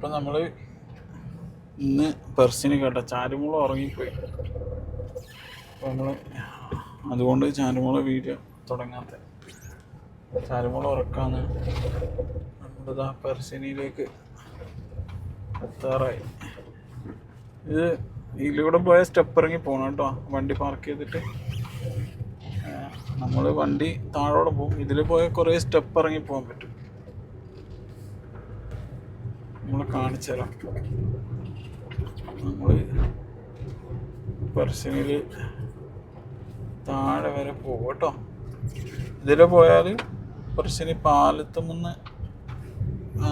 അപ്പം നമ്മൾ ഇന്ന് പെർസിന് കേട്ട ചാരുമോള് ഉറങ്ങിപ്പോയി. അപ്പോൾ നമ്മൾ അതുകൊണ്ട് ചാരുമോളെ വീഡിയോ തുടങ്ങാത്ത. ചാരുമോളെ ഉറക്കാന്ന് നമ്മളിതാ പെർസിനിയിലേക്ക് എത്താറായി. ഇത് ഇതിലൂടെ പോയ സ്റ്റെപ്പ് ഇറങ്ങി പോകണം കേട്ടോ, വണ്ടി പാർക്ക് ചെയ്തിട്ട്. നമ്മൾ വണ്ടി താഴോടെ പോകും, ഇതിൽ പോയാൽ കുറേ സ്റ്റെപ്പ് ഇറങ്ങി പോകാൻ പറ്റും. നമ്മൾ കാണിച്ചു തരാം. നമ്മൾ പെർസിനിൽ താഴെ വരെ പോകും കേട്ടോ. ഇതിൽ പോയാൽ പെർസിനി പാലത്തുമുന്ന്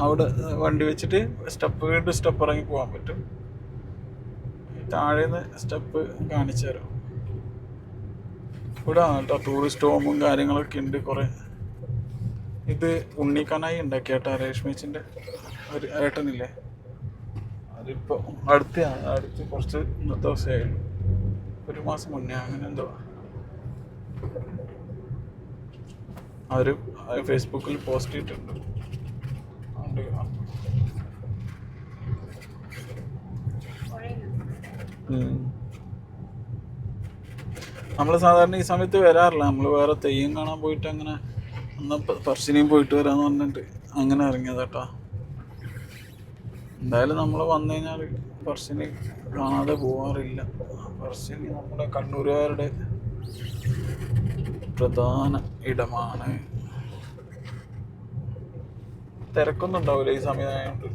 അവിടെ വണ്ടി വെച്ചിട്ട് സ്റ്റെപ്പ് വീണ്ടും സ്റ്റെപ്പ് ഇറങ്ങി പോകാൻ പറ്റും. താഴെ നിന്ന് സ്റ്റെപ്പ് കാണിച്ചു തരാം. ഇവിടെ കേട്ടോ ടൂറിസ്റ്റ് ഹോമും കാര്യങ്ങളൊക്കെ ഉണ്ട് കുറേ. ഇത് ഉണ്ണിക്കനായി ഉണ്ടാക്കിയേട്ടാ, രേഷ്മേച്ചിൻ്റെ ഒരു ഏട്ടനില്ലേ, അതിപ്പോൾ അടുത്ത് കുറച്ച് ദിവസമായുള്ളൂ, 1 മാസം മുന്നേ അങ്ങനെ എന്തോ. അവർ ഫേസ്ബുക്കിൽ പോസ്റ്റ് ചെയ്തിട്ടുണ്ട്. നമ്മൾ സാധാരണ ഈ സമയത്ത് വരാറില്ല. നമ്മൾ വേറെ തെയ്യം കാണാൻ പോയിട്ട് അങ്ങനെ അന്ന് പെർസിനെയും പോയിട്ട് വരാമെന്ന് പറഞ്ഞിട്ട് അങ്ങനെ ഇറങ്ങിയതാട്ടാ. എന്തായാലും നമ്മൾ വന്നു കഴിഞ്ഞാൽ പെർസിനെ കാണാതെ പോകാറില്ല. പെർസിനി നമ്മുടെ കണ്ണൂരുകാരുടെ പ്രധാന ഇടമാണ്. തിരക്കൊന്നും ഉണ്ടാവില്ല ഈ സമയമായതുകൊണ്ട്.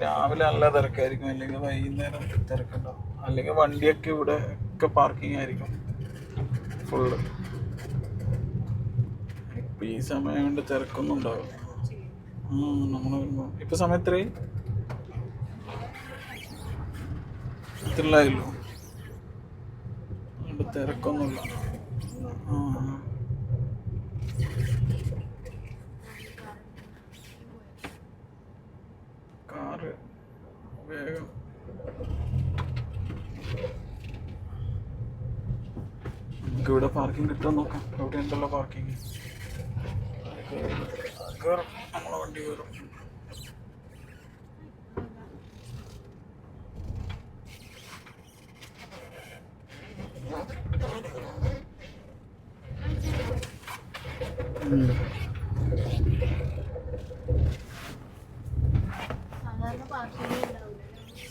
രാവിലെ നല്ല തിരക്കായിരിക്കും, അല്ലെങ്കിൽ വൈകുന്നേരം തിരക്കുണ്ടാവും, അല്ലെങ്കിൽ വണ്ടിയൊക്കെ ഇവിടെ ഒക്കെ പാർക്കിംഗ് ആയിരിക്കും ഫുള്ള്. ഇപ്പം ഈ സമയം കൊണ്ട് തിരക്കൊന്നും ഉണ്ടാവില്ല. നമ്മൾ ഇപ്പം സമയം എത്രയായി? ഇത്രയില്ലായല്ലോ, അതുകൊണ്ട് തിരക്കൊന്നുമില്ല. കാറ് വേഗം നമുക്ക് ഇവിടെ പാർക്കിംഗ് കിട്ടാൻ നോക്കാം. ഇവിടെ ഉണ്ടല്ലോ പാർക്കിംഗ്. കയറും, നമ്മളെ വണ്ടി കയറും.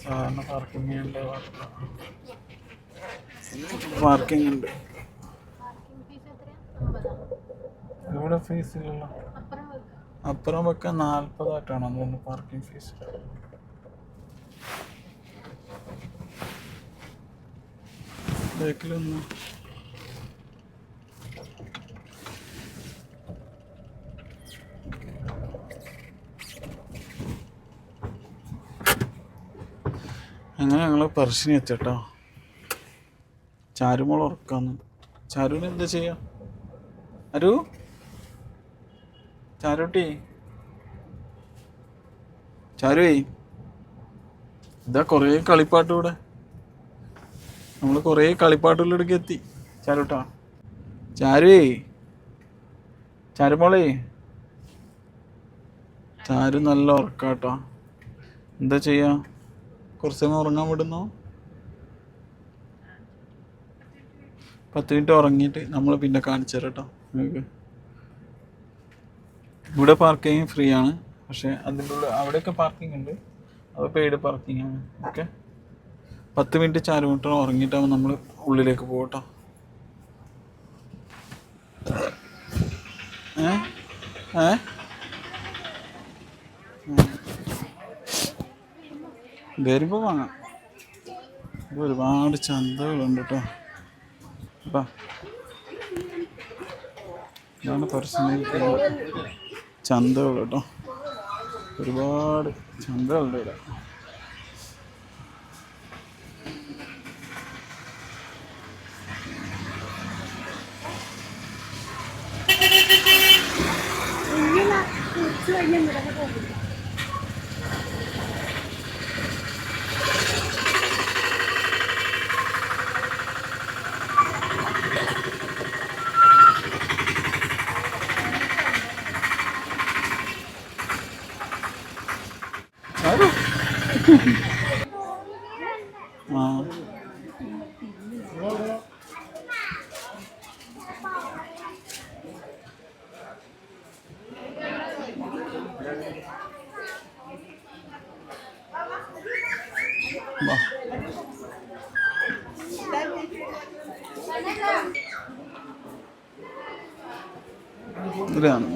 സാധാരണ പാർക്കിംഗ് ഉണ്ട്, പാർക്കിംഗ് ഉണ്ട്. ഇവിടെ ഫീസ് ഇല്ലല്ലോ. അപ്പുറം വെക്കാൻ 40 ആയിട്ടാണ് അതുകൊണ്ട് പാർക്കിംഗ് ഫീസ്. ബേക്കിലൊന്ന് അങ്ങനെ ഞങ്ങൾ പെർസിനി എത്തിട്ടോ. ചാരുമോൾ ഉറക്കാന്ന്. ചാരുവിന് എന്താ ചെയ്യാ? അരു ചാരുട്ടി, ചാരുവേ, ഇതാ കുറേ കളിപ്പാട്ട് ഇവിടെ. നമ്മൾ കുറേ കളിപ്പാട്ടുകളിലേക്ക് എത്തി. ചാരുട്ടാ, ചാരുവേ, ചാരുമോളേ. ചാരു നല്ല ഉറക്കാട്ടോ. എന്താ ചെയ്യാ? കുറച്ച് സമയം ഉറങ്ങാൻ വിടുന്നോ? 10 മിനിറ്റ് ഉറങ്ങിയിട്ട് നമ്മൾ പിന്നെ കാണിച്ചു തരാം കേട്ടോ നിങ്ങൾക്ക്. ഇവിടെ പാർക്കിങ് ഫ്രീ ആണ്, പക്ഷേ അതിൻ്റെ ഉള്ളിൽ അവിടെയൊക്കെ പാർക്കിംഗ് ഉണ്ട്, അത് പെയ്ഡ് പാർക്കിംഗ് ആണ്. ഓക്കെ, 10 മിനിറ്റ് ചാരുമിനിറ്റ് ഉറങ്ങിയിട്ടാകുമ്പോൾ നമ്മൾ ഉള്ളിലേക്ക് പോകട്ടോ. വരുമ്പോൾ വാങ്ങാം. ഒരുപാട് ചന്തകളുണ്ട് കേട്ടോ. അപ്പം ഇതാണ് പെർസണൽ ചന്തകൾ കേട്ടോ. ഒരുപാട് ചന്തകളുണ്ട് ഇവിടെ. Claro. ആ വാ. ഇതിലാണ്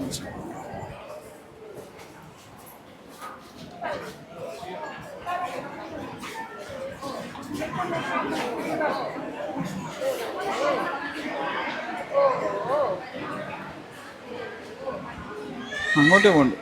അങ്ങോട്ടേ പോണ്ട്.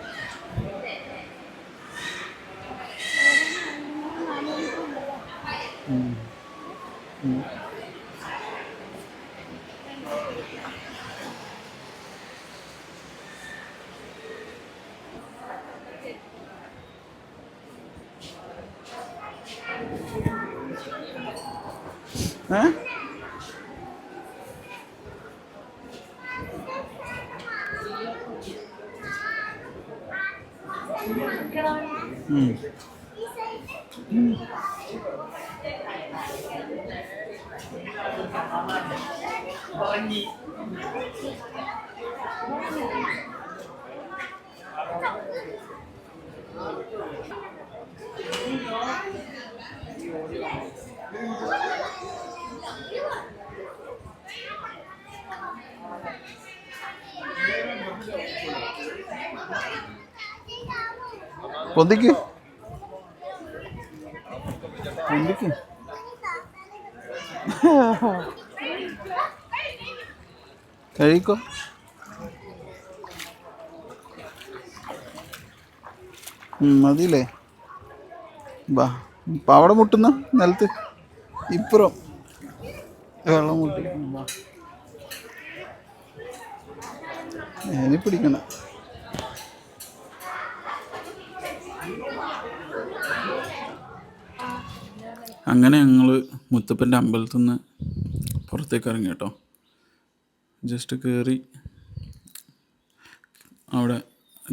ഏ പൊന്തിക്ക് പൊന്തിക്ക്. കഴിക്കോ. മതിയില്ലേ? ബാ. പാവട മുട്ടുന്ന നിലത്ത് ഇപ്പുറം വെള്ളം മുട്ടി. ബാ, ഇനി പിടിക്കണ. അങ്ങനെ ഞങ്ങൾ മുത്തപ്പൻ്റെ അമ്പലത്തിൽ നിന്ന് പുറത്തേക്ക് ഇറങ്ങി കേട്ടോ. ജസ്റ്റ് കയറി അവിടെ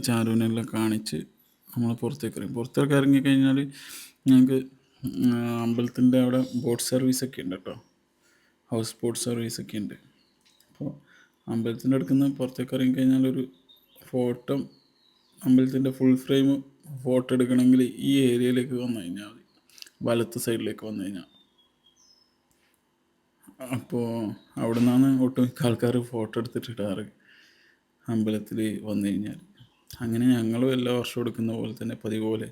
ചാരുവിനെല്ലാം കാണിച്ച് നമ്മൾ പുറത്തേക്ക് ഇറങ്ങിക്കഴിഞ്ഞാൽ ഞങ്ങൾക്ക് അമ്പലത്തിൻ്റെ അവിടെ ബോട്ട് സർവീസൊക്കെ ഉണ്ട് കേട്ടോ. ഹൗസ് ബോട്ട് സർവീസൊക്കെ ഉണ്ട്. അപ്പോൾ അമ്പലത്തിൻ്റെ അടുത്ത് നിന്ന് പുറത്തേക്ക് ഇറങ്ങിക്കഴിഞ്ഞാൽ ഒരു ഫോട്ടോ, അമ്പലത്തിൻ്റെ ഫുൾ ഫ്രെയിം ഫോട്ടോ എടുക്കണമെങ്കിൽ ഈ ഏരിയയിലേക്ക് വന്നു കഴിഞ്ഞാൽ മതി, വലത്ത് സൈഡിലേക്ക് വന്നു കഴിഞ്ഞാൽ. അപ്പോൾ അവിടെ നിന്നാണ് ഒട്ടുമിക്ക ആൾക്കാർ ഫോട്ടോ എടുത്തിട്ടിടാറ് അമ്പലത്തിൽ വന്നു കഴിഞ്ഞാൽ. അങ്ങനെ ഞങ്ങളും എല്ലാ വർഷവും എടുക്കുന്ന പോലെ തന്നെ പതിവ് പോലെ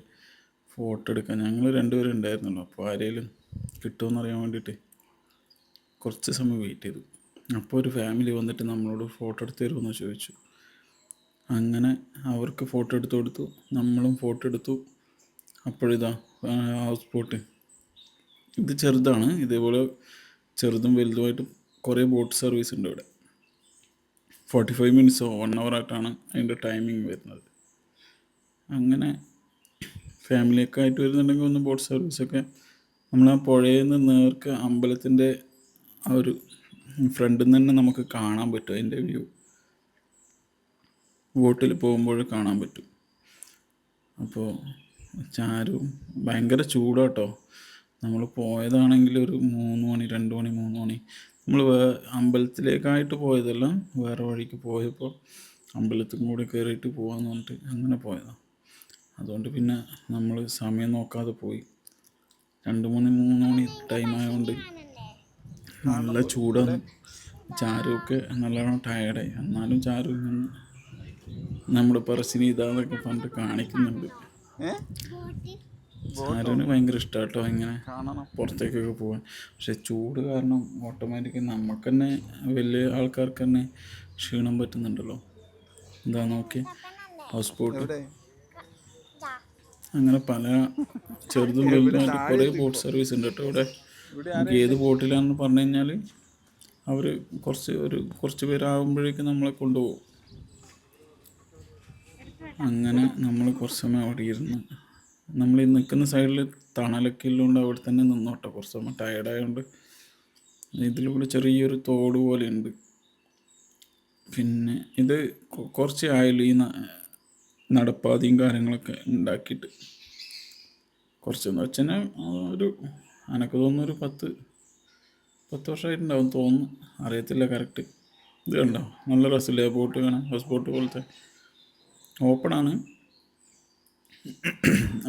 ഫോട്ടോ എടുക്കാൻ ഞങ്ങൾ രണ്ടുപേരും ഉണ്ടായിരുന്നുള്ളൂ. അപ്പോൾ ആരെങ്കിലും കിട്ടുമെന്ന് അറിയാൻ വേണ്ടിയിട്ട് കുറച്ച് സമയം വെയിറ്റ് ചെയ്തു. അപ്പോൾ ഒരു ഫാമിലി വന്നിട്ട് നമ്മളോട് ഫോട്ടോ എടുത്ത് തരുമെന്ന് ചോദിച്ചു. അങ്ങനെ അവർക്ക് ഫോട്ടോ എടുത്ത് കൊടുത്തു, നമ്മളും ഫോട്ടോ എടുത്തു. അപ്പോഴിതാ ഹൗസ് ബോട്ട് ഇത് ചെറുതാണ്. ഇതേപോലെ ചെറുതും വലുതുമായിട്ട് കുറേ ബോട്ട് സർവീസ് ഉണ്ട് ഇവിടെ. 45 മിനിറ്റ്സോ 1 hour ആയിട്ടാണ് അതിൻ്റെ ടൈമിങ് വരുന്നത്. അങ്ങനെ ഫാമിലിയൊക്കെ ആയിട്ട് വരുന്നുണ്ടെങ്കിൽ ഒന്ന് ബോട്ട് സർവീസൊക്കെ നമ്മൾ ആ പുഴയിൽ നിന്ന് നേർക്ക് അമ്പലത്തിൻ്റെ ആ ഒരു ഫ്രണ്ടിൽ നിന്ന് തന്നെ നമുക്ക് കാണാൻ പറ്റും. അതിൻ്റെ വ്യൂ ബോട്ടിൽ പോകുമ്പോൾ കാണാൻ പറ്റും. അപ്പോൾ ചാരു ഭയങ്കര ചൂടാട്ടോ. നമ്മൾ പോയതാണെങ്കിൽ ഒരു 3 മണി 2 മണി 3 മണി. നമ്മൾ അമ്പലത്തിലേക്കായിട്ട് പോയതല്ല, വേറെ വഴിക്ക് പോയപ്പോൾ അമ്പലത്തിൽ കൂടെ കയറിയിട്ട് പോകാമെന്ന് പറഞ്ഞിട്ട് അങ്ങനെ പോയതാണ്. അതുകൊണ്ട് പിന്നെ നമ്മൾ സമയം നോക്കാതെ പോയി. 2 മണി 3 മണി ടൈം ആയതുകൊണ്ട് നല്ല ചൂടാണ്. ചാരുവൊക്കെ നല്ലോണം ടയർഡായി. എന്നാലും ചാരു നമ്മുടെ പറശ്ശിനി ഇതാന്നൊക്കെ പറഞ്ഞിട്ട് കാണിക്കുന്നുണ്ട്. ചാരുവിന് ഭയങ്കര ഇഷ്ടമാണ് കേട്ടോ ഇങ്ങനെ പുറത്തേക്കൊക്കെ പോകാൻ. പക്ഷെ ചൂട് കാരണം ഓട്ടോമാറ്റിക്കലി നമുക്ക് തന്നെ, വലിയ ആൾക്കാർക്ക് തന്നെ ക്ഷീണം പറ്റുന്നുണ്ടല്ലോ. എന്താ നോക്കി ഹൗസ് ബോട്ട്. അങ്ങനെ പല ചെറുതും വലുതുമായിട്ട് കുറേ ബോട്ട് സർവീസ് ഉണ്ട് കേട്ടോ ഇവിടെ. നമുക്ക് ഏത് ബോട്ടിലാണെന്ന് പറഞ്ഞു കഴിഞ്ഞാൽ അവർ കുറച്ച് പേരാകുമ്പോഴേക്കും നമ്മളെ കൊണ്ടുപോകും. അങ്ങനെ നമ്മൾ കുറച്ച് സമയം അവിടെ ഇരുന്ന്, നമ്മൾ ഈ നിൽക്കുന്ന സൈഡിൽ തണലൊക്കെ ഉള്ളതുകൊണ്ട് അവിടെ തന്നെ നിന്നോട്ടെ. കുറച്ച് സമയം ടയർഡായതുകൊണ്ട് ഇതിലൂടെ ചെറിയൊരു തോട് പോലെ ഉണ്ട്. പിന്നെ ഇത് കുറച്ച് ആയാലും ഈ നടപ്പാതയും കാര്യങ്ങളൊക്കെ ഉണ്ടാക്കിയിട്ട് കുറച്ചെന്ന് വെച്ചാൽ ഒരു എനക്ക് തോന്നുന്നു ഒരു 10 വർഷമായിട്ടുണ്ടാവും തോന്നുന്നു, അറിയത്തില്ല കറക്റ്റ്. ഇത് കണ്ടോ, നല്ല രസമില്ലേ ബോട്ട് കാണാൻ, ഹൗസ് ബോട്ട് പോലത്തെ. ഓപ്പണാണ്,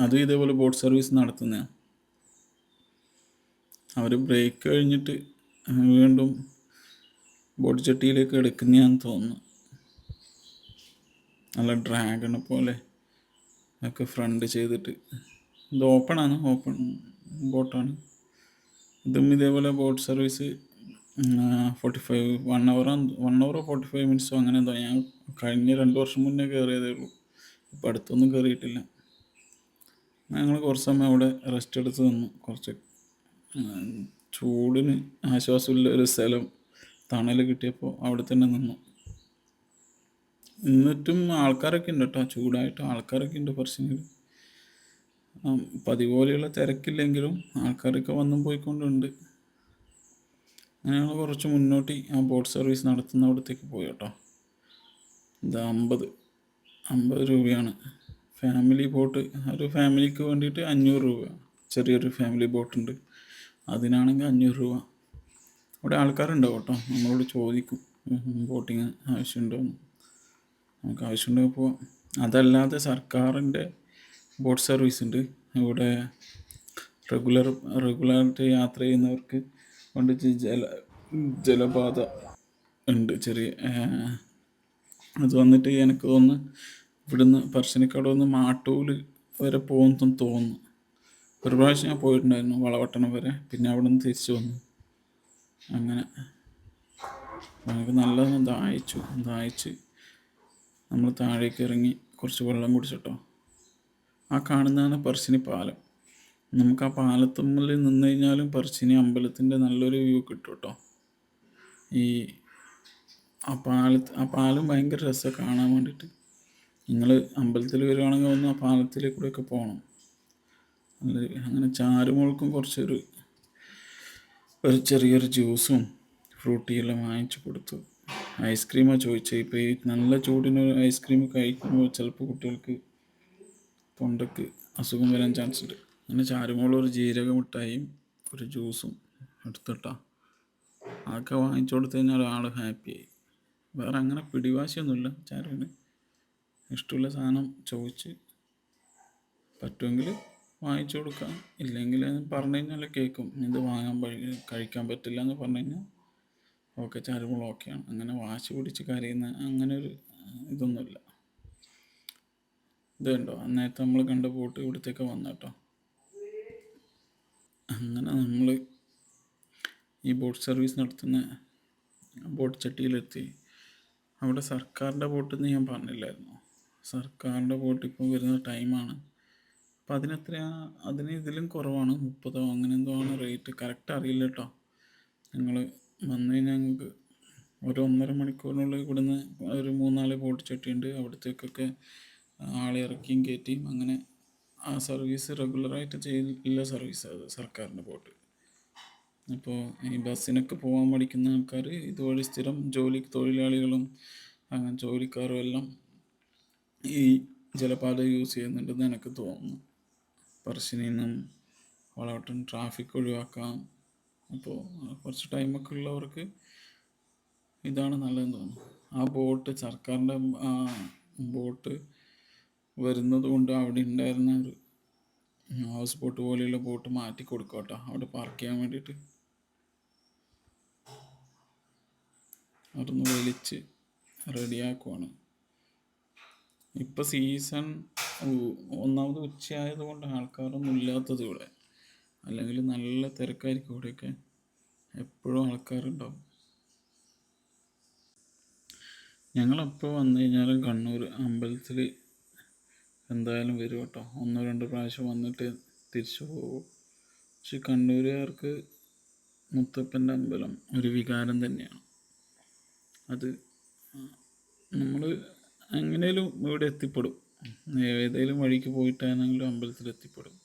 അതും ഇതേപോലെ ബോട്ട് സർവീസ് നടത്തുന്നതാണ്. അവർ ബ്രേക്ക് കഴിഞ്ഞിട്ട് വീണ്ടും ബോട്ട് ചട്ടിയിലേക്ക് എടുക്കുന്നതാന്ന് തോന്നുന്നു. നല്ല ഡ്രാഗണെ പോലെ ഒക്കെ ഫ്രണ്ട് ചെയ്തിട്ട്. ഇത് ഓപ്പൺ ബോട്ടാണ്. ഇതും ഇതേപോലെ ബോട്ട് സർവീസ് 1 hour 45 minutes അങ്ങനെ എന്തോ. ഞാൻ കഴിഞ്ഞ 2 വർഷം മുന്നേ കയറിയതേ ഉള്ളൂ, ഇപ്പം അടുത്തൊന്നും കയറിയിട്ടില്ല. ഞങ്ങൾ കുറച്ച് സമയം അവിടെ റെസ്റ്റ് എടുത്ത് നിന്നു. കുറച്ച് ചൂടിന് ആശ്വാസമുള്ള ഒരു സ്ഥലം, തണൽ കിട്ടിയപ്പോൾ അവിടെ തന്നെ നിന്നു. എന്നിട്ടും ആൾക്കാരൊക്കെ ഉണ്ട് കേട്ടോ, ചൂടായിട്ട് ആൾക്കാരൊക്കെ ഉണ്ട് പറശ്ശിനിയിൽ. പതിവ് പോലെയുള്ള തിരക്കില്ലെങ്കിലും ആൾക്കാരൊക്കെ വന്നും പോയിക്കൊണ്ടുണ്ട്. ഞങ്ങൾ കുറച്ച് മുന്നോട്ട് ആ ബോട്ട് സർവീസ് നടത്തുന്ന അവിടത്തേക്ക് പോയി കേട്ടോ. ഇത് 50 രൂപയാണ് ഫാമിലി ബോട്ട്. ഒരു ഫാമിലിക്ക് വേണ്ടിയിട്ട് 500 രൂപ. ചെറിയൊരു ഫാമിലി ബോട്ടുണ്ട്, അതിനാണെങ്കിൽ 500 രൂപ. അവിടെ ആൾക്കാരുണ്ടാവും കേട്ടോ, നമ്മളോട് ചോദിക്കും ബോട്ടിങ് ആവശ്യമുണ്ടോയെന്ന്. നമുക്ക് ആവശ്യമുണ്ടെങ്കിൽ പോവാം. അതല്ലാതെ സർക്കാരിൻ്റെ ബോട്ട് സർവീസ് ഉണ്ട് ഇവിടെ. റെഗുലറായിട്ട് യാത്ര ചെയ്യുന്നവർക്ക് കൊണ്ടിട്ട് ജലപാത ഉണ്ട് ചെറിയ. അത് വന്നിട്ട് എനിക്ക് തോന്നുന്നു ഇവിടുന്ന് പറശ്ശിനിക്കട വന്ന് മാട്ടൂൽ വരെ പോകുന്നു തോന്നുന്നു. ഒരു പ്രാവശ്യം ഞാൻ പോയിട്ടുണ്ടായിരുന്നു വളവട്ടണം വരെ, പിന്നെ അവിടെ നിന്ന് തിരിച്ചു വന്നു. അങ്ങനെ നമുക്ക് നല്ലതൊന്ന് ദാഹിച്ച് നമ്മൾ താഴേക്ക് ഇറങ്ങി കുറച്ച് വെള്ളം കുടിച്ചിട്ടോ. ആ കാണുന്നതാണ് പറശ്ശിനി പാലം. നമുക്ക് ആ പാലത്തുമ്മിൽ നിന്ന് കഴിഞ്ഞാലും പറശ്ശിനി അമ്പലത്തിൻ്റെ നല്ലൊരു വ്യൂ കിട്ടും കേട്ടോ. ആ പാലം ഭയങ്കര രസമാണ് കാണാൻ വേണ്ടിയിട്ട്. നിങ്ങൾ അമ്പലത്തിൽ വരുവാണെങ്കിൽ ഒന്ന് ആ പാലത്തിലേക്കൂടെയൊക്കെ പോകണം. അങ്ങനെ ചാരുമോൾക്കും കുറച്ചൊരു ചെറിയൊരു ജ്യൂസും ഫ്രൂട്ടിയെല്ലാം വാങ്ങിച്ചു കൊടുത്തു. ഐസ്ക്രീമാണ് ചോദിച്ചത്. ഇപ്പോൾ ഈ നല്ല ചൂടിന് ഐസ്ക്രീം കഴിക്കുമ്പോൾ ചിലപ്പോൾ കുട്ടികൾക്ക് തൊണ്ടയ്ക്ക് അസുഖം വരാൻ ചാൻസ് ഉണ്ട്. അങ്ങനെ ചാരുമോൾ ഒരു ജീരക മിഠായിയും ഒരു ജ്യൂസും എടുത്തിട്ടാ. അതൊക്കെ വാങ്ങിച്ചു കൊടുത്തു കഴിഞ്ഞാൽ ആൾ ഹാപ്പിയായി. വേറെ അങ്ങനെ പിടിവാശിയൊന്നുമില്ല ചാരുവിന്. ഇഷ്ടമുള്ള സാധനം ചോദിച്ച് പറ്റുമെങ്കിൽ വാങ്ങിച്ചു കൊടുക്കാം, ഇല്ലെങ്കിൽ പറഞ്ഞു കഴിഞ്ഞാൽ കേൾക്കും. ഇത് കഴിക്കാൻ പറ്റില്ല എന്ന് പറഞ്ഞു കഴിഞ്ഞാൽ ഓക്കെ, ചാരുമോൾ ഓക്കെയാണ്. അങ്ങനെ വാശി പിടിച്ച് കരയുന്ന അങ്ങനെ ഒരു ഇതൊന്നുമില്ല. ഇത് കണ്ടോ, അന്നേരത്തെ നമ്മൾ കണ്ട ബോട്ട് ഇവിടത്തേക്ക് വന്ന കേട്ടോ. അങ്ങനെ നമ്മൾ ഈ ബോട്ട് സർവീസ് നടത്തുന്ന ബോട്ട് ചട്ടിയിലെത്തി. അവിടെ സർക്കാരിൻ്റെ ബോട്ടെന്ന് ഞാൻ പറഞ്ഞില്ലായിരുന്നു. സർക്കാരിൻ്റെ ബോട്ട് ഇപ്പോൾ വരുന്ന ടൈമാണ്. അപ്പം അതിന് ഇതിലും കുറവാണ്, 30 അങ്ങനെ എന്തോ ആണ് റേറ്റ്. കറക്റ്റ് അറിയില്ല കേട്ടോ. ഞങ്ങൾ വന്നു കഴിഞ്ഞാൽ ഞങ്ങൾക്ക് ഒരു 1.5 മണിക്കൂറിനുള്ളിൽ ഇവിടുന്ന് ഒരു 3-4 ബോട്ട് ചട്ടിയുണ്ട്. അവിടത്തേക്കൊക്കെ ആളെ ഇറക്കിയും കയറ്റിയും അങ്ങനെ ആ സർവീസ് റെഗുലറായിട്ട് ചെയ്തില്ല സർവീസ് അത് സർക്കാരിൻ്റെ ബോട്ട്. ഇപ്പോൾ ഈ ബസ്സിനൊക്കെ പോകാൻ പഠിക്കുന്ന ആൾക്കാർ ഇതുവഴി സ്ഥിരം തൊഴിലാളികളും അങ്ങനെ ജോലിക്കാരും എല്ലാം ഈ ജലപാത യൂസ് ചെയ്യുന്നുണ്ടെന്ന് എനിക്ക് തോന്നുന്നു. പറശ്ശിനിയിൽ നിന്നും വളവട്ടം ട്രാഫിക് ഒഴിവാക്കാം. അപ്പോൾ കുറച്ച് ടൈമൊക്കെ ഉള്ളവർക്ക് ഇതാണ് നല്ലതെന്ന് തോന്നുന്നു. ആ ബോട്ട് സർക്കാരിൻ്റെ ബോട്ട് വരുന്നത് കൊണ്ട് അവിടെ ഉണ്ടായിരുന്ന ഒരു ഹൗസ് ബോട്ട് പോലെയുള്ള ബോട്ട് മാറ്റി കൊടുക്കുക കേട്ടോ, അവിടെ പാർക്ക് ചെയ്യാൻ വേണ്ടിയിട്ട്. അവിടുന്ന് വലിച്ച് റെഡിയാക്കുവാണ്. ഇപ്പം സീസൺ ഒന്നാമത് ഉച്ചയായതുകൊണ്ട് ആൾക്കാരൊന്നും ഇല്ലാത്തത് ഇവിടെ, അല്ലെങ്കിൽ നല്ല തിരക്കായിരിക്കും ഇവിടെയൊക്കെ, എപ്പോഴും ആൾക്കാരുണ്ടാവും. ഞങ്ങളെപ്പോൾ വന്നു കഴിഞ്ഞാലും കണ്ണൂർ അമ്പലത്തിൽ എന്തായാലും വരും കേട്ടോ. 1-2 പ്രാവശ്യം വന്നിട്ട് തിരിച്ചു പോകും. പക്ഷെ കണ്ണൂരുകാർക്ക് മുത്തപ്പൻ്റെ അമ്പലം ഒരു വികാരം തന്നെയാണ്. അത് നമ്മൾ എങ്ങനെയും ഇവിടെ എത്തിപ്പെടും. ഏതെങ്കിലും വഴിക്ക് പോയിട്ടാണെങ്കിലും അമ്പലത്തിൽ എത്തിപ്പെടും.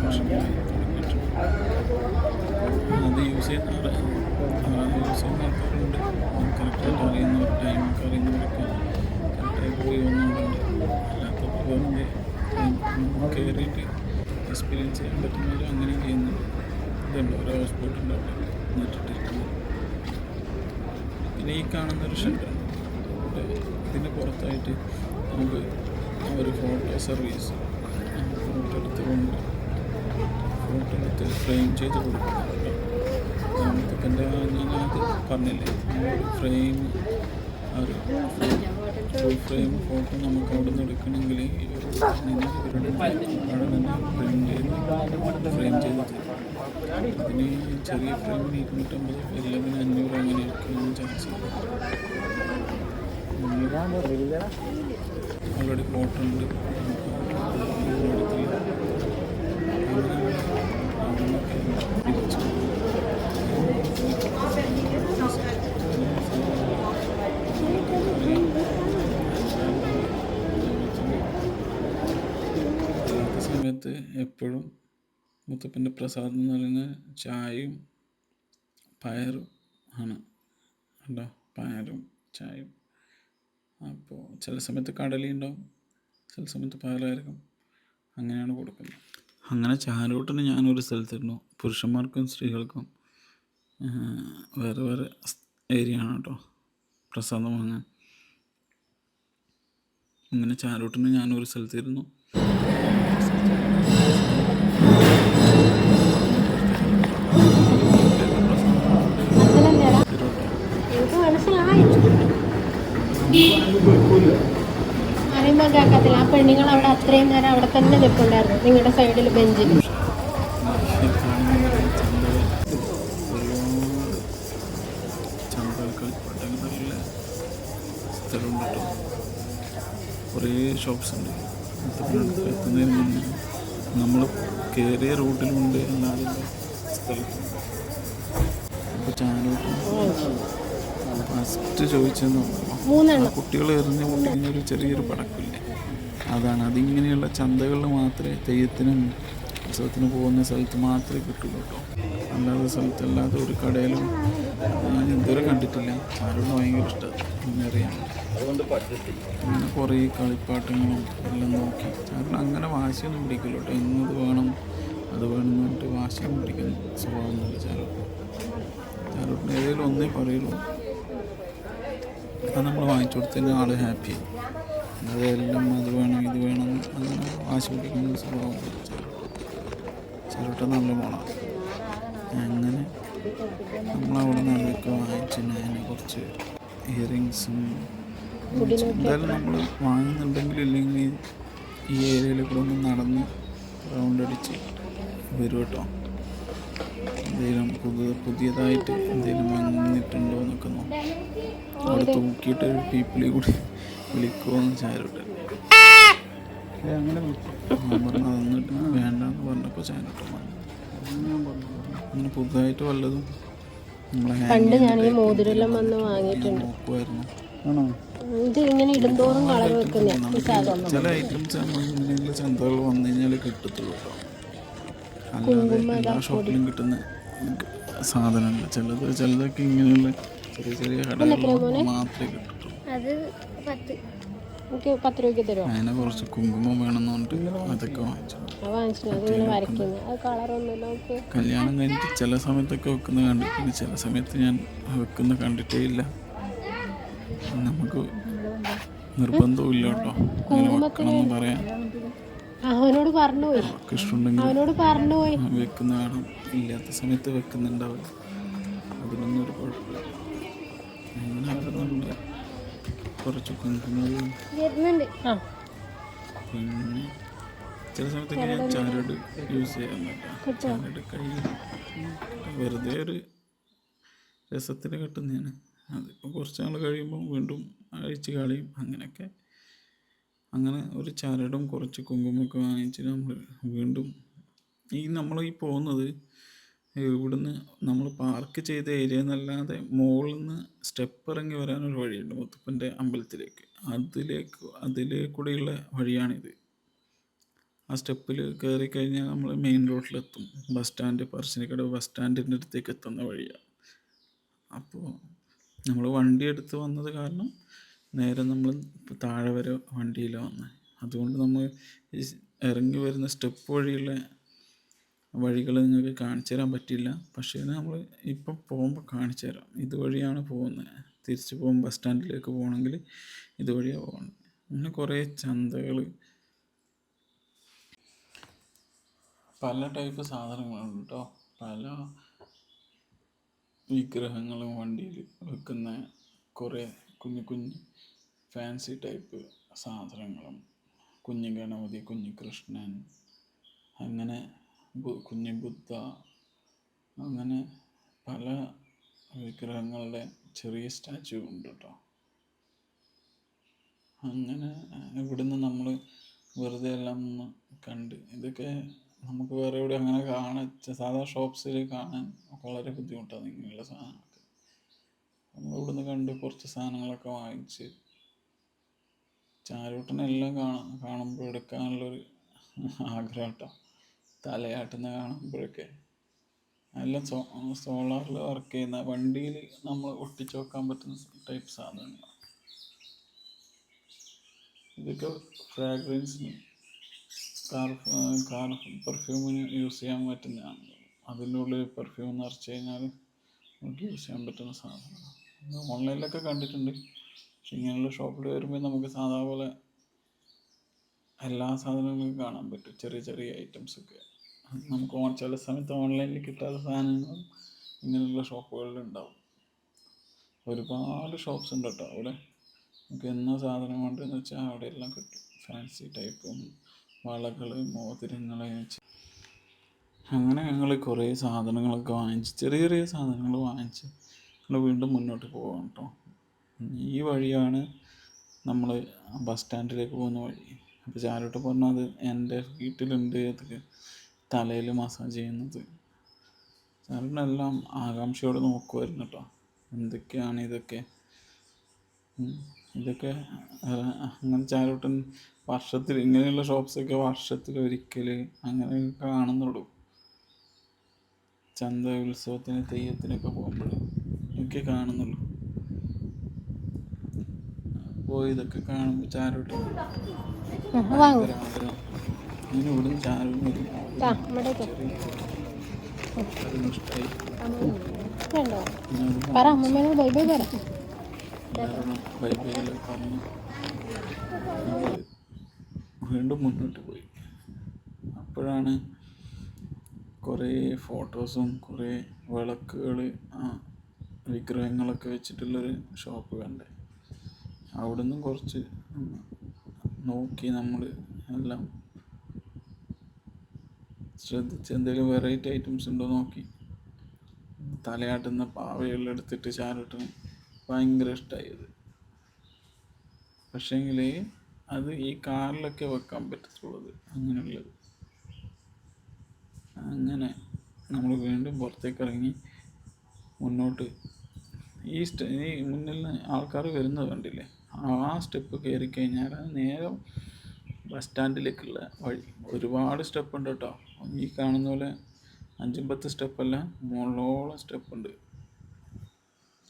വർഷങ്ങളായി തുടങ്ങിയിട്ടുണ്ട്. അത് യൂസ് ചെയ്യുന്ന ആൾക്കാരുണ്ട്, കറക്റ്റായിട്ട് അറിയുന്നവർ, ടൈമൊക്കെ അറിയുന്നവരൊക്കെ കറക്റ്റായി പോയി വന്നുകൊണ്ടുണ്ട്. അല്ലാത്തവർ വെറുതെ കയറിയിട്ട് എക്സ്പീരിയൻസ് ചെയ്യാൻ പറ്റുന്നവർ അങ്ങനെ ചെയ്യുന്നുണ്ട്. ഇതുണ്ട് ഒരു ഹൗസ് ബോട്ടിൻ്റെ അവിടെ നട്ടിട്ടിരിക്കുന്നത്. പിന്നെ ഈ കാണുന്നൊരു ഷെഡാണ്. ഇതിന് പുറത്തായിട്ട് നമുക്ക് ഒരു ഫോട്ടോ സർവീസ്, ഫോട്ടോ എടുത്ത് ഫ്രെയിം ചെയ്ത് കൊടുക്കുന്നുണ്ട്. മുത്തപ്പൻ്റെ ഞാനത് പറഞ്ഞില്ലേ, ഒരു ഫ്രെയിം, ഒരു ഫുൾ ഫ്രെയിം ഫോട്ടോ നമുക്ക് അവിടെ നിന്ന് എടുക്കണമെങ്കിൽ ഇവരുടെ അവിടെ തന്നെ ഫ്രെയിം ചെയ്ത് തരും. അതിന് ചെറിയ ഫ്രെയിമിന് 250, വലിയതിന് 500 അങ്ങനെ എടുക്കാൻ ചാൻസ് ഉണ്ട്. ഓൾറെഡി ഫോട്ടോ ഉണ്ട്. സമയത്ത് എപ്പോഴും മുത്തപ്പൻ്റെ പ്രസാദം എന്ന് പറയുന്നത് ചായയും പയറും ആണ്. ഉണ്ടോ, പയറും ചായയും. അപ്പോൾ ചില സമയത്ത് കടലയുണ്ടാവും, ചില സമയത്ത് പാലായിരിക്കും, അങ്ങനെയാണ് കൊടുക്കുന്നത്. അങ്ങനെ ചാരോട്ടിന് ഞാനൊരു സ്ഥലത്തിരുന്നു. പുരുഷന്മാർക്കും സ്ത്രീകൾക്കും വേറെ വേറെ ഏരിയ ആണ് കേട്ടോ പ്രസാദം വാങ്ങാൻ. അങ്ങനെ ചാരോട്ടിന് ഞാനൊരു സ്ഥലത്തിരുന്നു. അറിയുമ്പോൾ കേൾക്കത്തില്ല. ആ പെണ്ണുങ്ങൾ അവിടെ അത്രയും നേരം അവിടെ തന്നെ നിൽപ്പുണ്ടായിരുന്നു, നിങ്ങളുടെ സൈഡിൽ ബെഞ്ചിൽ. കുറേ ഷോപ്സ് ഉണ്ട്. എത്തുന്നതിന് മുന്നേ നമ്മൾ കയറിയ റൂട്ടിലുണ്ട് അല്ലാതെ സ്ഥലത്തുണ്ട്. അപ്പോൾ ചാനോട്ട് ഫസ്റ്റ് ചോദിച്ചെന്ന് കുട്ടികൾ എറിഞ്ഞ് പൊട്ടിക്കുന്ന ഒരു ചെറിയൊരു പടക്കില്ലേ, അതാണ്. അതിങ്ങനെയുള്ള ചന്തകളിൽ മാത്രമേ, തെയ്യത്തിനും ഉത്സവത്തിന് പോകുന്ന സ്ഥലത്ത് മാത്രമേ കിട്ടുള്ളൂ കേട്ടോ. അല്ലാത്ത സ്ഥലത്തല്ലാതെ ഒരു കടയിലും ഞാൻ ഇതുവരെ കണ്ടിട്ടില്ല. ആരോട് ഭയങ്കര ഇഷ്ടമാണ് അങ്ങനെ അറിയാൻ. അങ്ങനെ കുറേ കളിപ്പാട്ടങ്ങളും എല്ലാം നോക്കി. കാരണം അങ്ങനെ വാശിയൊന്നും പിടിക്കില്ല കേട്ടോ. ഇന്നത് വേണം അത് വേണം എന്ന് പറഞ്ഞിട്ട് വാശിയൊന്നും പിടിക്കുന്ന സ്വഭാവമൊന്നുമില്ല ചാരോട്ടിന്. ചാരോട്ടിന് ഏതെങ്കിലും ഒന്നേ പറയുള്ളൂ, അത് നമ്മൾ വാങ്ങിച്ചു കൊടുത്തതിന് ആൾ ഹാപ്പി. അതെല്ലാം അത് വേണം ഇത് വേണം അങ്ങനെ വാശി പിടിക്കുന്ന സ്വഭാവം ചാരോട്ട നല്ല മോളാണ്. അങ്ങനെ നമ്മളവിടെ നിന്ന് അതൊക്കെ വാങ്ങിച്ച് ഞാൻ കുറച്ച് ഇയറിങ്സും എന്തായാലും നമ്മൾ വാങ്ങുന്നുണ്ടെങ്കിൽ ഇല്ലെങ്കിൽ ഈ ഏരിയയിൽ കൂടെ ഒന്ന് നടന്ന് റൗണ്ട് അടിച്ച് വരും കേട്ടോ. എന്തെങ്കിലും പുതിയതായിട്ട് എന്തെങ്കിലും വന്നിട്ടുണ്ടോ എന്നൊക്കെ നോക്കാം. അവിടെ തൂക്കിയിട്ട് ഒരു പീപ്പിളി കൂടി വിളിക്കുമോയെന്ന് ചാരോട്ട് പറഞ്ഞു. അതൊന്നിട്ട് വേണ്ടെന്ന് പറഞ്ഞപ്പോൾ ചാരോട്ട് വന്നു. അങ്ങനെ പുതുതായിട്ട് വല്ലതും പണ്ട് ഞാൻ ഈ മോതിരെല്ലാം വന്ന് വാങ്ങിയിട്ടുണ്ട്. നോക്കുമായിരുന്നു. ഇത് ഇങ്ങനെ ഇടുന്തോറും കളർ വെക്കുന്ന ചില ഐറ്റംസ് എന്തെങ്കിലും ചന്തകൾ വന്നു കഴിഞ്ഞാൽ കിട്ടത്തുള്ളൂ കേട്ടോ. അല്ലാതെ എല്ലാ ഷോപ്പിലും കിട്ടുന്ന സാധനങ്ങൾ ചിലതൊക്കെ ഇങ്ങനെയുള്ള ചെറിയ ചെറിയ കടകളിൽ മാത്രമേ കിട്ടുള്ളൂ. അതിനെ കുറച്ച് കുങ്കുമം വേണമെന്ന് പറഞ്ഞിട്ട് അതൊക്കെ വാങ്ങിച്ചു. കല്യാണം കഴിഞ്ഞിട്ട് ചില സമയത്തൊക്കെ വെക്കുന്ന കണ്ടിട്ടുണ്ട്, ചില സമയത്ത് ഞാൻ വെക്കുന്ന കണ്ടിട്ടേ ഇല്ല. നമുക്ക് നിർബന്ധവും ഇല്ല കേട്ടോ വെക്കണമെന്ന് പറയാൻ. അവനോട് പറഞ്ഞു പോയി, ഇഷ്ടമുണ്ടെങ്കിൽ വെക്കുന്ന കാണാം, ഇല്ലാത്ത സമയത്ത് വെക്കുന്നുണ്ടാവില്ല. അതിനൊന്നും ഒരു കുഴപ്പമില്ല. അങ്ങനെ അവിടെ നമ്മൾ കുറച്ച് കുങ്കുമവും പിന്നെ ചില സമയത്തൊക്കെ ഞാൻ ചാരട് യൂസ് ചെയ്യാറുണ്ട്. ചാരട് കൈ വെറുതെ ഒരു രസത്തിന് കെട്ടുന്നതാണ്. അതിപ്പോൾ കുറച്ച് നാൾ കഴിയുമ്പോൾ വീണ്ടും അഴിച്ച് കളയും. അങ്ങനെയൊക്കെ അങ്ങനെ ഒരു ചരടും കുറച്ച് കുങ്കുമൊക്കെ വാങ്ങിച്ച് നമ്മൾ വീണ്ടും നമ്മൾ പോകുന്നത് ഇവിടുന്ന് നമ്മൾ പാർക്ക് ചെയ്ത ഏരിയ എന്നല്ലാതെ മുകളിൽ നിന്ന് സ്റ്റെപ്പ് ഇറങ്ങി വരാനൊരു വഴിയുണ്ട് മുത്തപ്പൻ്റെ അമ്പലത്തിലേക്ക്. അതിലേക്കൂടെയുള്ള വഴിയാണിത്. ആ സ്റ്റെപ്പിൽ കയറി കഴിഞ്ഞാൽ നമ്മൾ മെയിൻ റോഡിലെത്തും. ബസ് സ്റ്റാൻഡ്, പറശ്ശിനിക്കടവ് ബസ് സ്റ്റാൻഡിൻ്റെ അടുത്തേക്ക് എത്തുന്ന വഴിയാണ്. അപ്പോൾ നമ്മൾ വണ്ടി എടുത്ത് വന്നത് കാരണം നേരെ നമ്മൾ താഴെ വരെ വണ്ടിയിലാണ് വന്നത്. അതുകൊണ്ട് നമ്മൾ ഈ ഇറങ്ങി വരുന്ന സ്റ്റെപ്പ് വഴിയുള്ള വഴികൾ നിങ്ങൾക്ക് കാണിച്ചു തരാൻ പറ്റില്ല. പക്ഷേ നമ്മൾ ഇപ്പം പോകുമ്പോൾ കാണിച്ചു തരാം. ഇതുവഴിയാണ് പോകുന്നത്. തിരിച്ച് പോകുമ്പോൾ ബസ് സ്റ്റാൻഡിലേക്ക് പോകണമെങ്കിൽ ഇതുവഴിയാണ് പോകുന്നത്. അങ്ങനെ കുറേ ചന്തകൾ, പല ടൈപ്പ് സാധനങ്ങളുണ്ട് കേട്ടോ. പല വിഗ്രഹങ്ങളും വണ്ടിയിൽ വെക്കുന്ന കുറേ കുഞ്ഞു കുഞ്ഞ് ഫാൻസി ടൈപ്പ് സാധനങ്ങളും, കുഞ്ഞു ഗണപതി, കുഞ്ഞു കൃഷ്ണൻ, അങ്ങനെ കുഞ്ഞു ബുദ്ധ, അങ്ങനെ പല വിഗ്രഹങ്ങളുടെ ചെറിയ സ്റ്റാച്ചു ഉണ്ട് കേട്ടോ. അങ്ങനെ ഇവിടുന്ന് നമ്മൾ വെറുതെ എല്ലാം ഒന്ന് കണ്ട്, ഇതൊക്കെ നമുക്ക് വേറെ എവിടെ അങ്ങനെ കാണാൻ, സാധാ ഷോപ്സിൽ കാണാൻ വളരെ ബുദ്ധിമുട്ടാണ് ഇങ്ങനെയുള്ള സാധനങ്ങളൊക്കെ. നമ്മൾ ഇവിടുന്ന് കണ്ട് കുറച്ച് സാധനങ്ങളൊക്കെ വാങ്ങിച്ച് ചാരൂട്ടനെല്ലാം കാണുമ്പോൾ എടുക്കാനുള്ളൊരു ആഗ്രഹം കേട്ടോ. തലയാട്ടുന്ന കാണുമ്പോഴൊക്കെ എല്ലാം സോളാറിൽ വർക്ക് ചെയ്യുന്ന, വണ്ടിയിൽ നമ്മൾ ഒട്ടിച്ച് വെക്കാൻ പറ്റുന്ന ടൈപ്പ് സാധനങ്ങളാണ്. ഇതൊക്കെ ഫ്രാഗ്രൻസിന്, കാർ പെർഫ്യൂമിന് യൂസ് ചെയ്യാൻ പറ്റുന്നതാണ്. അതിൻ്റെ ഉള്ളിൽ പെർഫ്യൂം നിറച്ച് കഴിഞ്ഞാൽ നമുക്ക് യൂസ് ചെയ്യാൻ പറ്റുന്ന സാധനമാണ്. ഓൺലൈനിലൊക്കെ കണ്ടിട്ടുണ്ട്. പക്ഷെ ഇങ്ങനെയുള്ള ഷോപ്പിൽ വരുമ്പോൾ നമുക്ക് സാധാ പോലെ എല്ലാ സാധനങ്ങളും കാണാൻ പറ്റും. ചെറിയ ചെറിയ ഐറ്റംസൊക്കെ നമുക്ക് ചില സമയത്ത് ഓൺലൈനിൽ കിട്ടാത്ത സാധനങ്ങളും ഇങ്ങനെയുള്ള ഷോപ്പുകളിൽ ഉണ്ടാവും. ഒരുപാട് ഷോപ്സ് ഉണ്ട് കേട്ടോ അവിടെ. നമുക്ക് എന്നാ സാധനം വേണ്ടതെന്ന് വെച്ചാൽ അവിടെ എല്ലാം കിട്ടും. ഫാൻസി ടൈപ്പും വളകൾ, മോതിരങ്ങൾ, അങ്ങനെ ഞങ്ങൾ കുറേ സാധനങ്ങളൊക്കെ വാങ്ങിച്ച്, ചെറിയ ചെറിയ സാധനങ്ങൾ വാങ്ങിച്ച് ഞങ്ങൾ വീണ്ടും മുന്നോട്ട് പോകാം കേട്ടോ. ഈ വഴിയാണ് നമ്മൾ ബസ് സ്റ്റാൻഡിലേക്ക് പോകുന്ന വഴി. അപ്പോൾ ചാരോട്ട് പറഞ്ഞത് എൻ്റെ വീട്ടിലുണ്ട് അതൊക്കെ തലയിൽ മസാജ് ചെയ്യുന്നത്. ചാരോട്ടിനെല്ലാം ആകാംക്ഷയോടെ നോക്കുമായിരുന്നു കേട്ടോ. എന്തൊക്കെയാണ് ഇതൊക്കെ. അങ്ങനെ ചാരോട്ടൻ വർഷത്തിൽ ഇങ്ങനെയുള്ള ഷോപ്സൊക്കെ വർഷത്തിലൊരിക്കൽ അങ്ങനെ കാണുന്നുള്ളൂ. ചന്ത, ഉത്സവത്തിന്, തെയ്യത്തിനൊക്കെ പോകുമ്പോൾ ഒക്കെ കാണുന്നുള്ളൂ. അപ്പോൾ ഇതൊക്കെ കാണുമ്പോൾ ചാരോട്ടൻ ഭയങ്കര ആഗ്രഹം. അങ്ങനെ ഇവിടുന്ന് ചാരോട്ടിന് ഇഷ്ടമായി. ബൈബിളിൽ പറഞ്ഞ് നമ്മൾ വീണ്ടും മുന്നോട്ട് പോയി. അപ്പോഴാണ് കുറേ ഫോട്ടോസും കുറേ വിളക്കുകൾ, വിഗ്രഹങ്ങളൊക്കെ വെച്ചിട്ടുള്ളൊരു ഷോപ്പ് കണ്ടേ. അവിടുന്ന് കുറച്ച് നോക്കി നമ്മൾ എല്ലാം ശ്രദ്ധിച്ച് എന്തെങ്കിലും വെറൈറ്റി ഐറ്റംസ് ഉണ്ടോ നോക്കി. തലയാട്ടുന്ന പാവയെല്ലാം എടുത്തിട്ട് ചാരോട്ടിന് ഭയങ്കര ഇഷ്ടമായത്. പക്ഷേങ്കിൽ അത് ഈ കാറിലൊക്കെ വെക്കാൻ പറ്റത്തുള്ളത് അങ്ങനെയുള്ളത്. അങ്ങനെ നമ്മൾ വീണ്ടും പുറത്തേക്ക് ഇറങ്ങി മുന്നോട്ട്. ഈ മുന്നിൽ നിന്ന് ആൾക്കാർ വരുന്നത് കണ്ടില്ലേ, ആ സ്റ്റെപ്പ് കയറി കഴിഞ്ഞാൽ നേരെ ബസ് സ്റ്റാൻഡിലേക്കുള്ള വഴി. ഒരുപാട് സ്റ്റെപ്പ് ഉണ്ട് കേട്ടോ. ഈ കാണുന്ന പോലെ 5-10 സ്റ്റെപ്പല്ല, മുകളോളം സ്റ്റെപ്പുണ്ട്.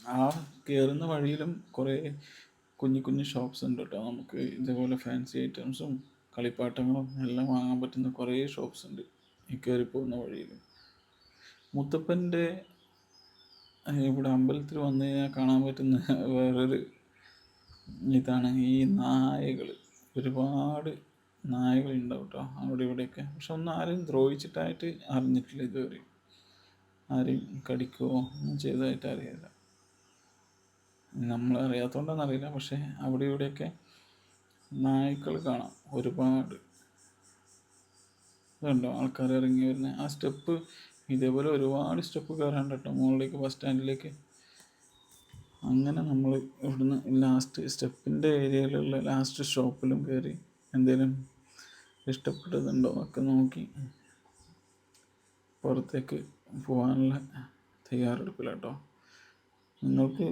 ആ കയറുന്ന വഴിയിലും കുറേ കുഞ്ഞു കുഞ്ഞു ഷോപ്സ് ഉണ്ട് കേട്ടോ. നമുക്ക് ഇതേപോലെ ഫാൻസി ഐറ്റംസും കളിപ്പാട്ടങ്ങളും എല്ലാം വാങ്ങാൻ പറ്റുന്ന കുറേ ഷോപ്സ് ഉണ്ട് ഈ കയറി പോകുന്ന വഴിയിൽ. മുത്തപ്പൻ്റെ ഇവിടെ അമ്പലത്തിൽ വന്നു കഴിഞ്ഞാൽ കാണാൻ പറ്റുന്ന വേറൊരു ഇതാണ് ഈ നായകൾ. ഒരുപാട് നായകളുണ്ടാവും കേട്ടോ അവിടെ ഇവിടെയൊക്കെ. പക്ഷെ ഒന്നും ആരും ദ്രോഹിച്ചിട്ടായിട്ട് അറിഞ്ഞിട്ടില്ല ഇതുവരെ. ആരെയും കടിക്കുകയോ ഒന്നും ചെയ്തതായിട്ട് അറിയില്ല. നമ്മൾ അറിയാത്തതുകൊണ്ടാണെന്ന് അറിയില്ല. പക്ഷെ അവിടെ ഇവിടെയൊക്കെ നായ്ക്കൾ കാണാം ഒരുപാട്. ഇതുണ്ടോ ആൾക്കാർ ഇറങ്ങി വരുന്ന ആ സ്റ്റെപ്പ്. ഇതേപോലെ ഒരുപാട് സ്റ്റെപ്പ് കയറാണ്ട് കേട്ടോ മുകളിലേക്ക്, ബസ് സ്റ്റാൻഡിലേക്ക്. അങ്ങനെ നമ്മൾ ഇവിടുന്ന് ലാസ്റ്റ് സ്റ്റെപ്പിൻ്റെ ഏരിയയിലുള്ള ലാസ്റ്റ് ഷോപ്പിലും കയറി എന്തെങ്കിലും ഇഷ്ടപ്പെട്ടതുണ്ടോ ഒക്കെ നോക്കി പുറത്തേക്ക് പോകാനുള്ള തയ്യാറെടുപ്പിലാട്ടോ. നിങ്ങൾക്ക്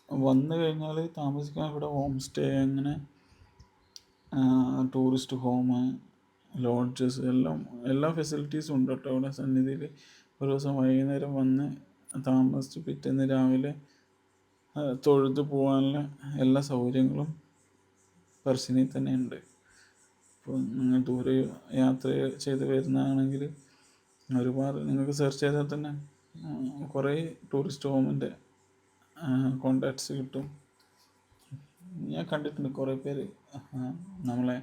വന്നു കഴിഞ്ഞാൽ താമസിക്കാൻ ഇവിടെ ഹോം സ്റ്റേ, അങ്ങനെ ടൂറിസ്റ്റ് ഹോം, ലോഡ്ജസ് എല്ലാം എല്ലാ ഫെസിലിറ്റീസും ഉണ്ട് കേട്ടോ അവിടെ സന്നിധിയിൽ. ഒരു ദിവസം വൈകുന്നേരം വന്ന് താമസിച്ച് പിറ്റേന്ന് രാവിലെ തൊഴുത് പോകാനുള്ള എല്ലാ സൗകര്യങ്ങളും പറശ്ശിനിയിൽ തന്നെ ഉണ്ട്. ഇപ്പോൾ നിങ്ങൾ ദൂരെ യാത്ര ചെയ്ത് വരുന്നതാണെങ്കിൽ ഒരുപാട് നിങ്ങൾക്ക് സെർച്ച് ചെയ്താൽ തന്നെ കുറേ ടൂറിസ്റ്റ് ഹോമിൻ്റെ കോണ്ടാക്ട്സ് കിട്ടും. ഞാൻ കണ്ടിട്ടുണ്ട് കുറേ പേര് നമ്മളെ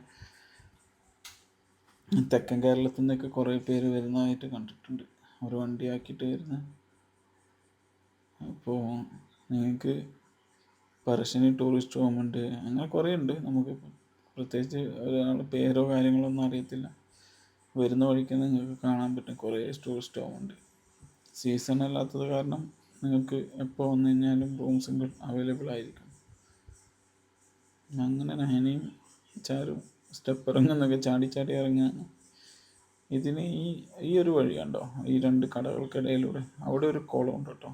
തെക്കൻ കേരളത്തിൽ നിന്നൊക്കെ കുറേ പേര് വരുന്നതായിട്ട് കണ്ടിട്ടുണ്ട്, ഒരു വണ്ടിയാക്കിയിട്ട് വരുന്ന. അപ്പോൾ നിങ്ങൾക്ക് പറശ്ശിനി ടൂറിസ്റ്റ് ഹോമുണ്ട്, അങ്ങനെ കുറേ ഉണ്ട്. നമുക്ക് പ്രത്യേകിച്ച് ഒരാളുടെ പേരോ കാര്യങ്ങളോ ഒന്നും അറിയത്തില്ല. വരുന്ന വഴിക്ക് നിങ്ങൾക്ക് കാണാൻ പറ്റും കുറേ ടൂറിസ്റ്റ് ഹോമുണ്ട്. സീസൺ അല്ലാത്തത് കാരണം നിങ്ങൾക്ക് എപ്പോൾ വന്നു കഴിഞ്ഞാലും റൂംസും അവൈലബിൾ ആയിരിക്കും. അങ്ങനെ നഹനയും ചാരും സ്റ്റെപ്പ് ഇറങ്ങുന്നൊക്കെ ചാടി ചാടി ഇറങ്ങുകയാണ്. ഇതിന് ഈ ഒരു വഴി കണ്ടോ, ഈ രണ്ട് കടകൾക്കിടയിലൂടെ അവിടെ ഒരു കുളം ഉണ്ട് കേട്ടോ.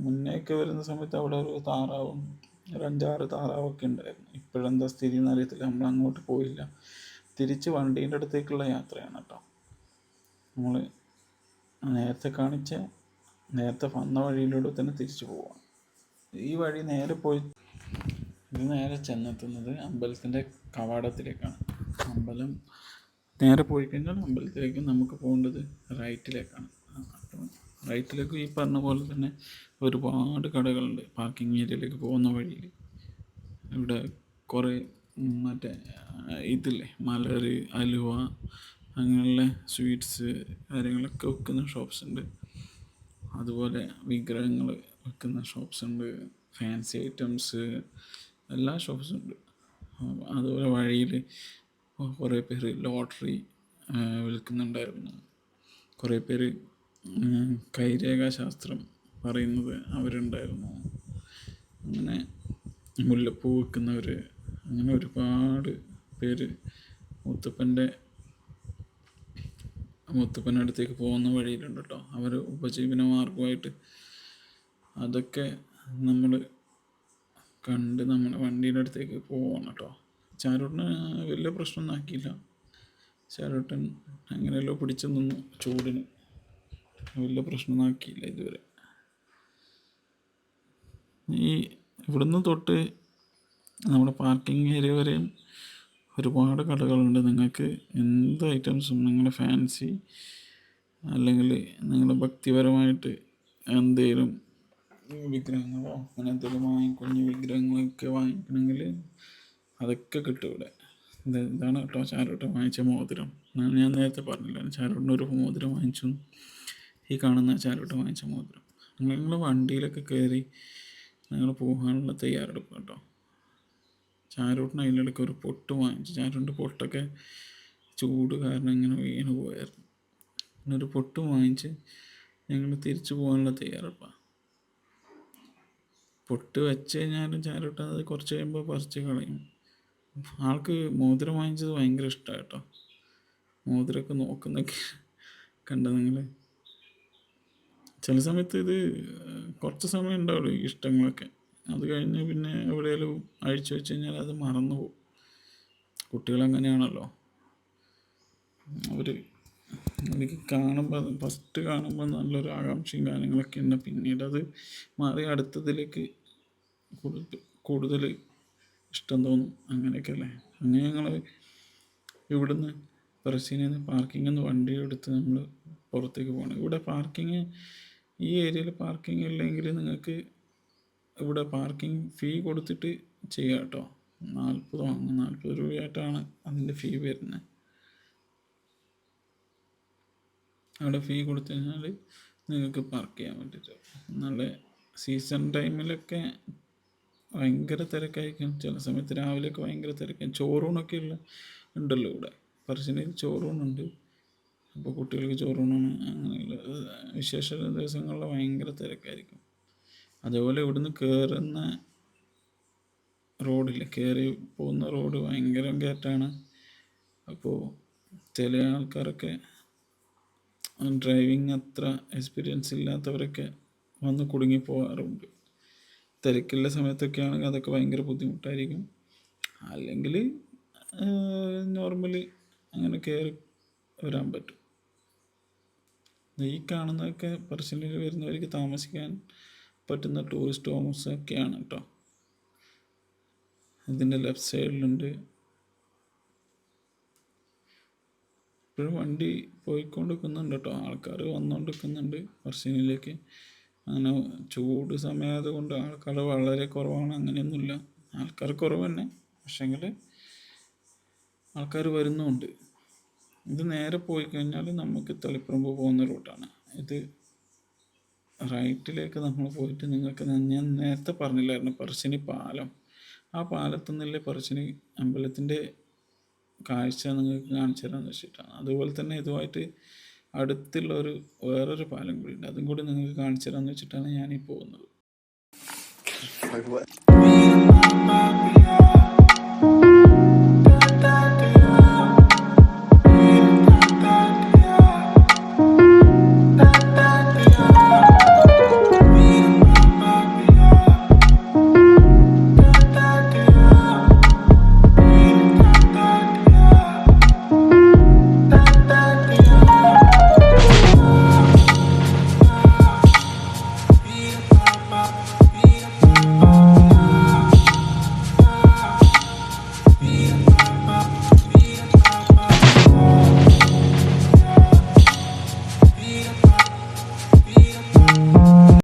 മുന്നേയൊക്കെ വരുന്ന സമയത്ത് അവിടെ ഒരു താറാവും ഒരു 5-6 താറാവൊക്കെ ഉണ്ടായിരുന്നു. ഇപ്പോഴെന്താ സ്ഥിതി എന്ന് അറിയത്തില്ല, നമ്മൾ അങ്ങോട്ട് പോയില്ല. തിരിച്ച് വണ്ടീൻ്റെ അടുത്തേക്കുള്ള യാത്രയാണ് കേട്ടോ. നമ്മൾ നേരത്തെ വന്ന വഴിയിലൂടെ തന്നെ തിരിച്ചു പോവാം. ഈ വഴി നേരെ പോയി ഇത് നേരെ ചെന്നെത്തുന്നത് അമ്പലത്തിൻ്റെ കവാടത്തിലേക്കാണ്. അമ്പലം നേരെ പോയി കഴിഞ്ഞാൽ അമ്പലത്തിലേക്ക് നമുക്ക് പോകേണ്ടത് റൈറ്റിലേക്കാണ്. അപ്പം റൈറ്റിലേക്ക് ഈ പറഞ്ഞ പോലെ തന്നെ ഒരുപാട് കടകളുണ്ട് പാർക്കിംഗ് ഏരിയയിലേക്ക് പോകുന്ന വഴിയിൽ. ഇവിടെ കുറേ മറ്റേ ഇതില്ലേ മലര്, അലുവ, അങ്ങനെയുള്ള സ്വീറ്റ്സ് കാര്യങ്ങളൊക്കെ വിൽക്കുന്ന ഷോപ്സ് ഉണ്ട്. അതുപോലെ വിഗ്രഹങ്ങൾ വിൽക്കുന്ന ഷോപ്സ് ഉണ്ട്, ഫാൻസി ഐറ്റംസ് എല്ലാ ഷോപ്സും ഉണ്ട്. അതുപോലെ വഴിയിൽ കുറേ പേര് ലോട്ടറി വിൽക്കുന്നുണ്ടായിരുന്നു. കുറേ പേര് കൈരേഖാശാസ്ത്രം പറയുന്നത് അവരുണ്ടായിരുന്നു. അങ്ങനെ മുല്ലപ്പൂ വിൽക്കുന്നവർ, അങ്ങനെ ഒരുപാട് പേര് മുത്തപ്പൻ്റെ അടുത്തേക്ക് പോകുന്ന വഴിയിലുണ്ട് കേട്ടോ. അവർ ഉപജീവന മാർഗമായിട്ട് അതൊക്കെ നമ്മൾ കണ്ട് നമ്മുടെ വണ്ടീൻ്റെ അടുത്തേക്ക് പോവാണ് കേട്ടോ. ചാരുട്ടന് വലിയ പ്രശ്നമൊന്നും ആക്കിയില്ല. ചാരുട്ടൻ എങ്ങനെയല്ലോ പിടിച്ചു നിന്നു, ചൂടിന് വലിയ പ്രശ്നമൊന്നും ആക്കിയില്ല ഇതുവരെ. ഇവിടുന്ന് തൊട്ട് നമ്മുടെ പാർക്കിംഗ് ഏരിയ വരെയും ഒരുപാട് കടകളുണ്ട്. നിങ്ങൾക്ക് എന്ത് ഐറ്റംസും, നിങ്ങളുടെ ഫാൻസി അല്ലെങ്കിൽ നിങ്ങളുടെ ഭക്തിപരമായിട്ട് എന്തെങ്കിലും വിഗ്രഹങ്ങളോ അങ്ങനെ എന്തെങ്കിലും കുഞ്ഞു വിഗ്രഹങ്ങളൊക്കെ വാങ്ങിക്കണമെങ്കിൽ അതൊക്കെ കിട്ടും ഇവിടെ. ഇതാണ് കേട്ടോ ചാരുട്ടൻ വാങ്ങിച്ച മോതിരം. ഞാൻ നേരത്തെ പറഞ്ഞില്ല, ചാരുട്ടൻ ഒരു മോതിരം വാങ്ങിച്ചു. ഈ കാണുന്ന ചാരുട്ടൻ വാങ്ങിച്ച മോതിരം. നിങ്ങൾ വണ്ടിയിലൊക്കെ കയറി നിങ്ങൾ പോകാനുള്ള തയ്യാറെടുപ്പ് കേട്ടോ. ചാരുട്ടിന് അതിലിടയ്ക്ക് ഒരു പൊട്ട് വാങ്ങിച്ചു. ചാരുട്ടിൻ്റെ പൊട്ടൊക്കെ ചൂട് കാരണം ഇങ്ങനെ വീണ് പോയായിരുന്നു. പിന്നെ ഒരു പൊട്ട് വാങ്ങിച്ച് ഞങ്ങൾ തിരിച്ചു പോകാനുള്ള തയ്യാറെടുപ്പാണ്. പൊട്ട് വെച്ച് കഴിഞ്ഞാലും ചാരുട്ട് അത് കുറച്ച് കഴിയുമ്പോൾ പറിച്ച് കളയും. ആൾക്ക് മോതിരം വാങ്ങിച്ചത് ഭയങ്കര ഇഷ്ടമാണ് കേട്ടോ. മോതിരമൊക്കെ നോക്കുന്നൊക്കെ കണ്ട നിങ്ങൾ. ചില സമയത്ത് ഇത് കുറച്ച് സമയം ഉണ്ടാവുള്ളൂ ഈ ഇഷ്ടങ്ങളൊക്കെ. അത് കഴിഞ്ഞ് പിന്നെ എവിടെയെങ്കിലും അഴിച്ചു വെച്ച് കഴിഞ്ഞാൽ അത് മറന്നു പോകും. കുട്ടികളങ്ങനെയാണല്ലോ. എനിക്ക് ഫസ്റ്റ് കാണുമ്പോൾ നല്ലൊരു ആകാംക്ഷയും കാര്യങ്ങളൊക്കെ ഉണ്ട്. പിന്നീട് അത് മാറി അടുത്തതിലേക്ക് കൂടുതൽ ഇഷ്ടം തോന്നും. അങ്ങനെയൊക്കെ അല്ലേ. അങ്ങനെ ഞങ്ങൾ ഇവിടുന്ന് പറശ്ശിനിയിൽ നിന്ന് പാർക്കിങ്ങിൽ നിന്ന് വണ്ടി എടുത്ത് നമ്മൾ പുറത്തേക്ക് പോകണം. ഇവിടെ ഈ ഏരിയയിൽ പാർക്കിംഗ് ഇല്ലെങ്കിൽ നിങ്ങൾക്ക് ഇവിടെ പാർക്കിംഗ് ഫീ കൊടുത്തിട്ട് ചെയ്യാം കേട്ടോ. 40 രൂപയായിട്ടാണ് അതിൻ്റെ ഫീ വരുന്നത്. അവിടെ ഫീ കൊടുത്തു കഴിഞ്ഞാൽ നിങ്ങൾക്ക് പാർക്ക് ചെയ്യാൻ പറ്റില്ല. നല്ല സീസൺ ടൈമിലൊക്കെ ഭയങ്കര തിരക്കായിരിക്കും. ചില സമയത്ത് രാവിലെയൊക്കെ ഭയങ്കര തിരക്കായിരിക്കും. ചോറൂണൊക്കെ ഉണ്ടല്ലോ ഇവിടെ. പറശ്ശിനിയിൽ ചോറൂണുണ്ട്. അപ്പോൾ കുട്ടികൾക്ക് ചോറൂണാണ്. അങ്ങനെയുള്ള വിശേഷ ദിവസങ്ങളിൽ ഭയങ്കര തിരക്കായിരിക്കും. അതേപോലെ ഇവിടുന്ന് കയറുന്ന കയറി പോകുന്ന റോഡ് ഭയങ്കര കയറ്റാണ്. അപ്പോൾ ചില ആൾക്കാരൊക്കെ ഡ്രൈവിങ് അത്ര എക്സ്പീരിയൻസ് ഇല്ലാത്തവരൊക്കെ വന്ന് കുടുങ്ങി പോകാറുണ്ട്. തിരക്കുള്ള സമയത്തൊക്കെ ആണെങ്കിൽ അതൊക്കെ ഭയങ്കര ബുദ്ധിമുട്ടായിരിക്കും. അല്ലെങ്കിൽ നോർമലി അങ്ങനെ കയറി വരാൻ പറ്റും. ഈ കാണുന്നതൊക്കെ പറശ്ശിനിയിൽ വരുന്നവർക്ക് താമസിക്കാൻ പറ്റുന്ന ടൂറിസ്റ്റ് ഹോംസ് ഒക്കെയാണ് കേട്ടോ. ഇതിൻ്റെ ലെഫ്റ്റ് സൈഡിലുണ്ട്. ഇപ്പോഴും വണ്ടി പോയിക്കൊണ്ടിരിക്കുന്നുണ്ട് കേട്ടോ, ആൾക്കാർ വന്നുകൊണ്ടിരിക്കുന്നുണ്ട് പറശ്ശിനിയിലേക്ക്. അങ്ങനെ ചൂട് സമയമായത് കൊണ്ട് ആൾക്കാർ വളരെ കുറവാണ്, അങ്ങനെയൊന്നുമില്ല. ആൾക്കാർ കുറവ് തന്നെ, പക്ഷേങ്കിൽ ആൾക്കാർ വരുന്നുമുണ്ട്. ഇത് നേരെ പോയി കഴിഞ്ഞാൽ നമുക്ക് തളിപ്പറമ്പ് പോകുന്ന റൂട്ടാണ്. ഇത് റൈറ്റിലേക്ക് നമ്മൾ പോയിട്ട് നിങ്ങൾക്ക് ഞാൻ നേരത്തെ പറഞ്ഞില്ലായിരുന്നു പറശ്ശിനി പാലം, ആ പാലത്തു നിന്നല്ലേ പറശ്ശിനി അമ്പലത്തിൻ്റെ കാഴ്ച നിങ്ങൾക്ക് കാണിച്ചു തരാമെന്ന് വെച്ചിട്ടാണ്. അതുപോലെ തന്നെ ഇതുമായിട്ട് അടുത്തുള്ള വേറൊരു പാലം കൂടി ഉണ്ട്, അതും കൂടി നിങ്ങൾക്ക് കാണിച്ചു തരാമെന്ന് വെച്ചിട്ടാണ് ഞാനീ പോകുന്നത്.